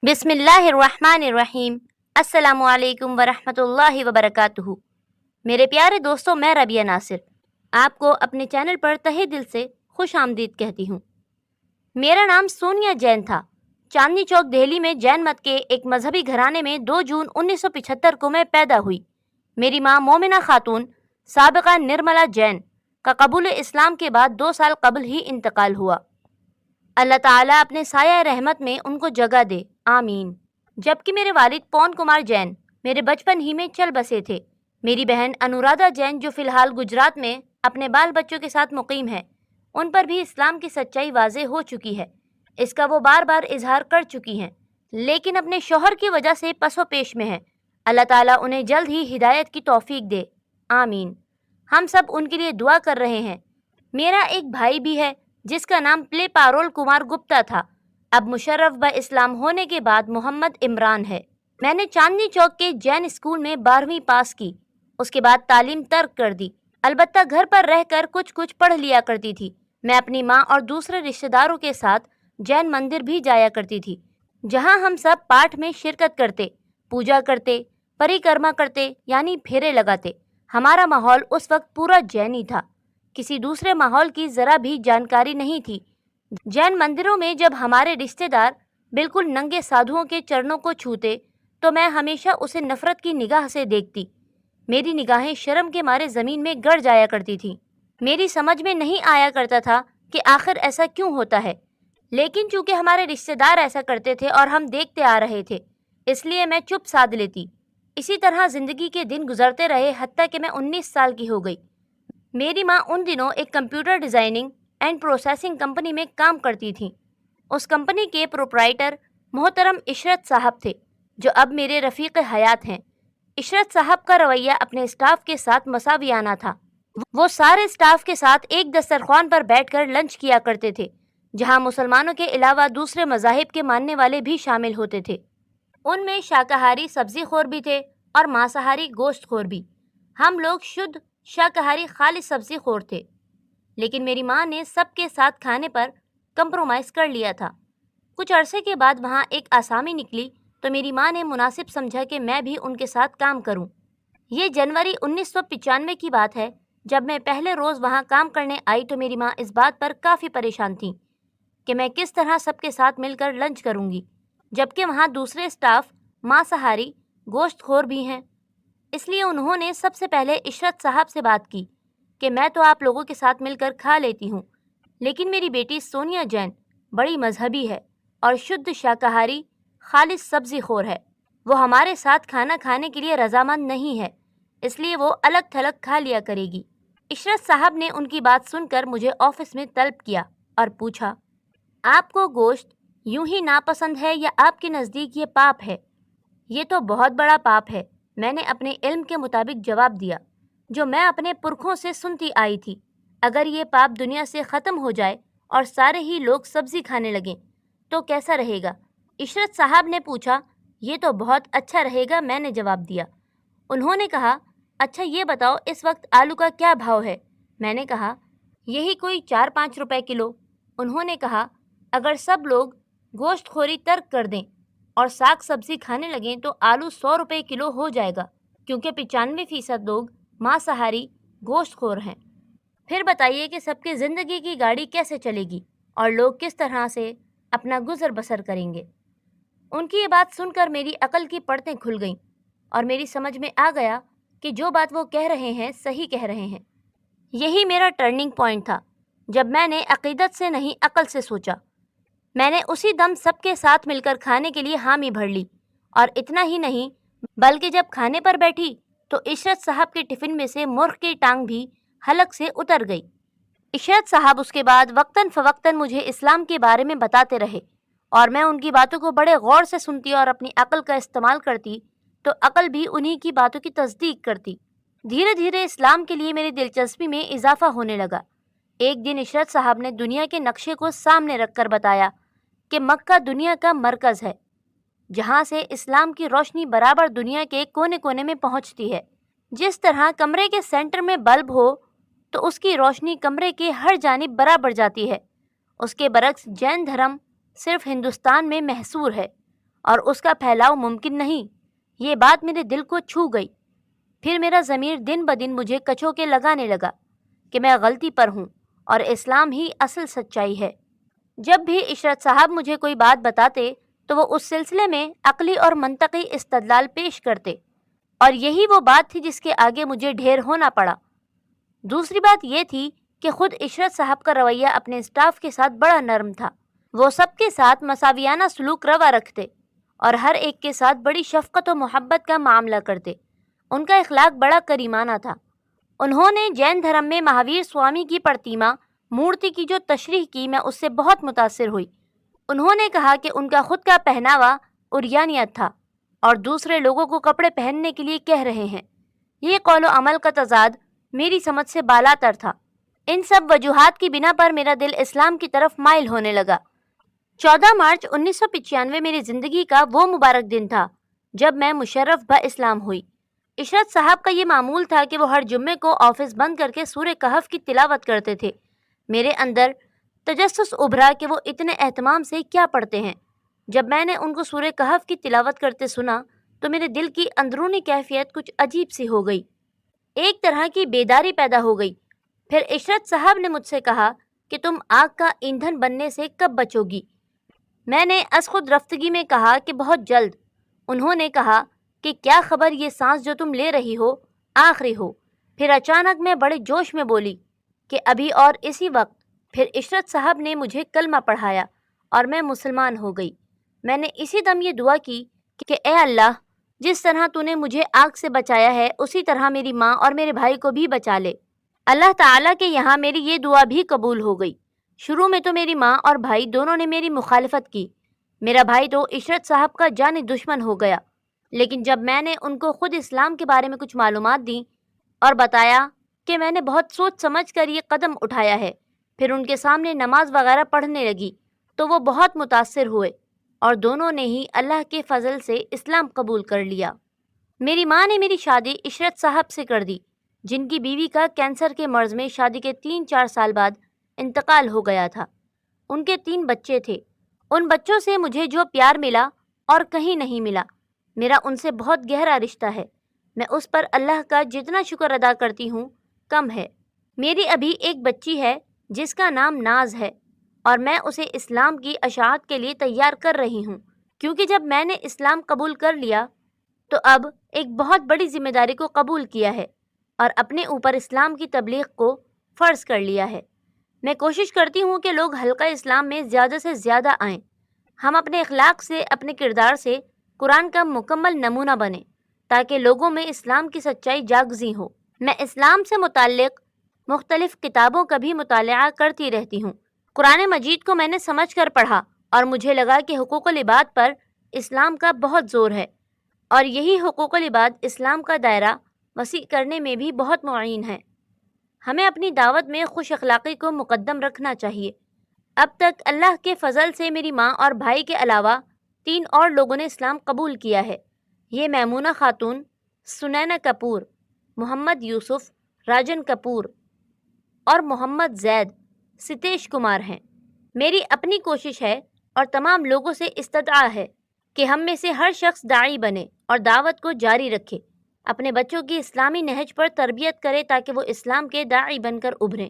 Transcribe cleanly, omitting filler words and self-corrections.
बिस्मिल्लाहिर्रहमानिर्रहीम। अस्सलामु अलैकुम वरहमतुल्लाहि वबरकातुहू। मेरे प्यारे दोस्तों, मैं रबिया नासिर आपको अपने चैनल पर तहे दिल से खुश आमदीद कहती हूँ। मेरा नाम सोनिया जैन था। चांदनी चौक दिल्ली में जैन मत के एक मजहबी घराने में 2 जून 1975 को मैं पैदा हुई। मेरी माँ मोमिना खातून साबिका निर्मला जैन का कबूल इस्लाम के बाद 2 साल कबल ही इंतकाल हुआ। अल्लाह ताला अपने साया रहमत में उनको जगह दे, आमीन। जबकि मेरे वालिद पवन कुमार जैन मेरे बचपन ही में चल बसे थे। मेरी बहन अनुराधा जैन जो फ़िलहाल गुजरात में अपने बाल बच्चों के साथ मुकीम है, उन पर भी इस्लाम की सच्चाई वाज़ेह हो चुकी है। इसका वो बार बार इजहार कर चुकी हैं, लेकिन अपने शौहर की वजह से पसो पेश में है। अल्लाह ताला उन्हें जल्द ही हिदायत की तौफीक दे, आमीन। हम सब उनके लिए दुआ कर रहे हैं। मेरा एक भाई भी है जिसका नाम प्ले पारोल कुमार गुप्ता था, अब मुशर्रफ ब इस्लाम होने के बाद मोहम्मद इमरान है। मैंने चांदनी चौक के जैन स्कूल में 12वीं पास की। उसके बाद तालीम तर्क कर दी। अलबत्ता घर पर रहकर कुछ कुछ पढ़ लिया करती थी। मैं अपनी माँ और दूसरे रिश्तेदारों के साथ जैन मंदिर भी जाया करती थी, जहाँ हम सब पाठ में शिरकत करते, पूजा करते, परिक्रमा करते यानी फेरे लगाते। हमारा माहौल उस वक्त पूरा जैनी था, किसी दूसरे माहौल की ज़रा भी जानकारी नहीं थी। जैन मंदिरों में जब हमारे रिश्तेदार बिल्कुल नंगे साधुओं के चरणों को छूते तो मैं हमेशा उसे नफ़रत की निगाह से देखती। मेरी निगाहें शर्म के मारे ज़मीन में गड़ जाया करती थीं। मेरी समझ में नहीं आया करता था कि आखिर ऐसा क्यों होता है, लेकिन चूंकि हमारे रिश्तेदार ऐसा करते थे और हम देखते आ रहे थे, इसलिए मैं चुप साध लेती। इसी तरह ज़िंदगी के दिन गुजरते रहे, हत्ता कि मैं 19 साल की हो गई। मेरी माँ उन दिनों एक computer designing and processing company में काम करती थीं। उस कंपनी के प्रोप्राइटर मोहतरम इशरत साहब थे, जो अब मेरे रफ़ीक हयात हैं। इशरत साहब का रवैया अपने स्टाफ के साथ मसावियाना था। वो सारे स्टाफ के साथ एक दस्तरख्वान पर बैठकर लंच किया करते थे, जहाँ मुसलमानों के अलावा दूसरे मज़ाहिब के मानने वाले भी शामिल होते थे। उनमें शाकाहारी सब्ज़ी खोर भी थे और मांसाहारी गोश्त खोर भी। हम लोग शुद्ध शाकाहारी खालिस सब्ज़ी खोर थे, लेकिन मेरी माँ ने सबके साथ खाने पर कंप्रोमाइज़ कर लिया था। कुछ अरसे के बाद वहाँ एक आसामी निकली तो मेरी माँ ने मुनासिब समझा कि मैं भी उनके साथ काम करूँ। ये जनवरी 1995 की बात है। जब मैं पहले रोज़ वहाँ काम करने आई तो मेरी माँ इस बात पर काफ़ी परेशान थी कि मैं किस तरह सबके साथ मिलकर लंच करूँगी, जबकि वहाँ दूसरे स्टाफ मांसाहारी गोश्त खोर भी हैं। इसलिए उन्होंने सबसे पहले इशरत साहब से बात की कि मैं तो आप लोगों के साथ मिलकर खा लेती हूँ, लेकिन मेरी बेटी सोनिया जैन बड़ी मजहबी है और शुद्ध शाकाहारी खालिस सब्ज़ी खोर है। वो हमारे साथ खाना खाने के लिए रजामंद नहीं है, इसलिए वो अलग थलग खा लिया करेगी। इशरत साहब ने उनकी बात सुनकर मुझे ऑफिस में तलब किया और पूछा, आपको गोश्त यूं ही नापसंद है या आपके नज़दीक ये पाप है? ये तो बहुत बड़ा पाप है, मैंने अपने इल्म के मुताबिक जवाब दिया, जो मैं अपने पुरखों से सुनती आई थी। अगर ये पाप दुनिया से ख़त्म हो जाए और सारे ही लोग सब्ज़ी खाने लगें तो कैसा रहेगा? इशरत साहब ने पूछा। ये तो बहुत अच्छा रहेगा, मैंने जवाब दिया। उन्होंने कहा, अच्छा ये बताओ इस वक्त आलू का क्या भाव है? मैंने कहा, यही कोई 4-5 रुपए किलो। उन्होंने कहा, अगर सब लोग गोश्त खोरी तर्क कर दें और साग सब्ज़ी खाने लगें तो आलू 100 रुपए किलो हो जाएगा, क्योंकि 95% लोग मांसाहारी गोश्त खोर हैं। फिर बताइए कि सबकी ज़िंदगी की गाड़ी कैसे चलेगी और लोग किस तरह से अपना गुजर बसर करेंगे। उनकी ये बात सुनकर मेरी अकल की परतें खुल गईं और मेरी समझ में आ गया कि जो बात वो कह रहे हैं सही कह रहे हैं। यही मेरा टर्निंग पॉइंट था, जब मैंने अकीदत से नहीं अकल से सोचा। मैंने उसी दम सबके साथ मिलकर खाने के लिए हामी भर ली, और इतना ही नहीं बल्कि जब खाने पर बैठी तो इशरत साहब के टिफ़िन में से मुर्ग की टांग भी हलक से उतर गई। इशरत साहब उसके बाद वक्तन फ़वक्तन मुझे इस्लाम के बारे में बताते रहे और मैं उनकी बातों को बड़े गौर से सुनती और अपनी अकल का इस्तेमाल करती तो अकल भी उन्हीं की बातों की तस्दीक करती। धीरे धीरे इस्लाम के लिए मेरी दिलचस्पी में इजाफा होने लगा। एक दिन इशरत साहब ने दुनिया के नक्शे को सामने रखकर बताया कि मक्का दुनिया का मरकज़ है, जहाँ से इस्लाम की रोशनी बराबर दुनिया के कोने कोने में पहुँचती है। जिस तरह कमरे के सेंटर में बल्ब हो तो उसकी रोशनी कमरे के हर जानिब बराबर जाती है, उसके बरक्स जैन धर्म सिर्फ हिंदुस्तान में महसूर है اور اس کا پھیلاؤ ممکن نہیں۔ یہ بات میرے دل کو چھو گئی۔ پھر میرا ضمیر دن بدن مجھے کچھوکے لگانے لگا کہ میں غلطی پر ہوں اور اسلام ہی اصل سچائی ہے۔ جب بھی عشرت صاحب مجھے کوئی بات بتاتے تو وہ اس سلسلے میں عقلی اور منطقی استدلال پیش کرتے، اور یہی وہ بات تھی جس کے آگے مجھے ڈھیر ہونا پڑا۔ دوسری بات یہ تھی کہ خود عشرت صاحب کا رویہ اپنے اسٹاف کے ساتھ بڑا نرم تھا۔ وہ سب کے ساتھ مساویانہ سلوک روا رکھتے اور ہر ایک کے ساتھ بڑی شفقت و محبت کا معاملہ کرتے۔ ان کا اخلاق بڑا کریمانہ تھا۔ انہوں نے جین دھرم میں مہاویر سوامی کی پرتیما مورتی کی جو تشریح کی، میں اس سے بہت متاثر ہوئی۔ انہوں نے کہا کہ ان کا خود کا پہناوا عریانیت تھا اور دوسرے لوگوں کو کپڑے پہننے کے لیے کہہ رہے ہیں۔ یہ قول و عمل کا تضاد میری سمجھ سے بالاتر تھا۔ ان سب وجوہات کی بنا پر میرا دل اسلام کی طرف مائل ہونے لگا۔ 14 مارچ 1995 میری زندگی کا وہ مبارک دن تھا جب میں مشرف با اسلام ہوئی۔ عشرت صاحب کا یہ معمول تھا کہ وہ ہر جمعے کو آفس بند کر کے سورہ کہف کی تلاوت کرتے تھے۔ میرے اندر تجسس ابھرا کہ وہ اتنے اہتمام سے کیا پڑھتے ہیں۔ جب میں نے ان کو سورہ کہف کی تلاوت کرتے سنا تو میرے دل کی اندرونی کیفیت کچھ عجیب سی ہو گئی، ایک طرح کی بیداری پیدا ہو گئی۔ پھر عشرت صاحب نے مجھ سے کہا کہ تم آگ کا ایندھن بننے سے کب بچو گی؟ میں نے از خود رفتگی میں کہا کہ بہت جلد۔ انہوں نے کہا کہ کیا خبر یہ سانس جو تم لے رہی ہو آخری ہو۔ پھر اچانک میں بڑے جوش میں بولی کہ ابھی اور اسی وقت۔ پھر عشرت صاحب نے مجھے کلمہ پڑھایا اور میں مسلمان ہو گئی۔ میں نے اسی دم یہ دعا کی کہ اے اللہ، جس طرح تو نے مجھے آگ سے بچایا ہے اسی طرح میری ماں اور میرے بھائی کو بھی بچا لے۔ اللہ تعالیٰ کے یہاں میری یہ دعا بھی قبول ہو گئی۔ شروع میں تو میری ماں اور بھائی دونوں نے میری مخالفت کی۔ میرا بھائی تو عشرت صاحب کا جانی دشمن ہو گیا، لیکن جب میں نے ان کو خود اسلام کے بارے میں کچھ معلومات دیں اور بتایا کہ میں نے بہت سوچ سمجھ کر یہ قدم اٹھایا ہے، پھر ان کے سامنے نماز وغیرہ پڑھنے لگی تو وہ بہت متاثر ہوئے اور دونوں نے ہی اللہ کے فضل سے اسلام قبول کر لیا۔ میری ماں نے میری شادی عشرت صاحب سے کر دی، جن کی بیوی کا کینسر کے مرض میں شادی کے 3-4 سال بعد انتقال ہو گیا تھا۔ ان کے 3 بچے تھے۔ ان بچوں سے مجھے جو پیار ملا اور کہیں نہیں ملا۔ میرا ان سے بہت گہرا رشتہ ہے۔ میں اس پر اللہ کا جتنا شکر ادا کرتی ہوں کم ہے۔ میری ابھی ایک بچی ہے جس کا نام ناز ہے، اور میں اسے اسلام کی اشاعت کے لیے تیار کر رہی ہوں، کیونکہ جب میں نے اسلام قبول کر لیا تو اب ایک بہت بڑی ذمہ داری کو قبول کیا ہے اور اپنے اوپر اسلام کی تبلیغ کو فرض کر لیا ہے۔ میں کوشش کرتی ہوں کہ لوگ حلقہ اسلام میں زیادہ سے زیادہ آئیں۔ ہم اپنے اخلاق سے، اپنے کردار سے قرآن کا مکمل نمونہ بنیں تاکہ لوگوں میں اسلام کی سچائی جاگزی ہو۔ میں اسلام سے متعلق مختلف کتابوں کا بھی مطالعہ کرتی رہتی ہوں۔ قرآن مجید کو میں نے سمجھ کر پڑھا اور مجھے لگا کہ حقوق العباد پر اسلام کا بہت زور ہے، اور یہی حقوق العباد اسلام کا دائرہ وسیع کرنے میں بھی بہت معین ہے۔ ہمیں اپنی دعوت میں خوش اخلاقی کو مقدم رکھنا چاہیے۔ اب تک اللہ کے فضل سے میری ماں اور بھائی کے علاوہ 3 اور لوگوں نے اسلام قبول کیا ہے۔ یہ میمونہ خاتون، سنینا کپور، محمد یوسف، راجن کپور اور محمد زید ستیش کمار ہیں۔ میری اپنی کوشش ہے اور تمام لوگوں سے استدعا ہے کہ ہم میں سے ہر شخص داعی بنے اور دعوت کو جاری رکھے، اپنے بچوں کی اسلامی نہج پر تربیت کرے تاکہ وہ اسلام کے داعی بن کر ابھریں۔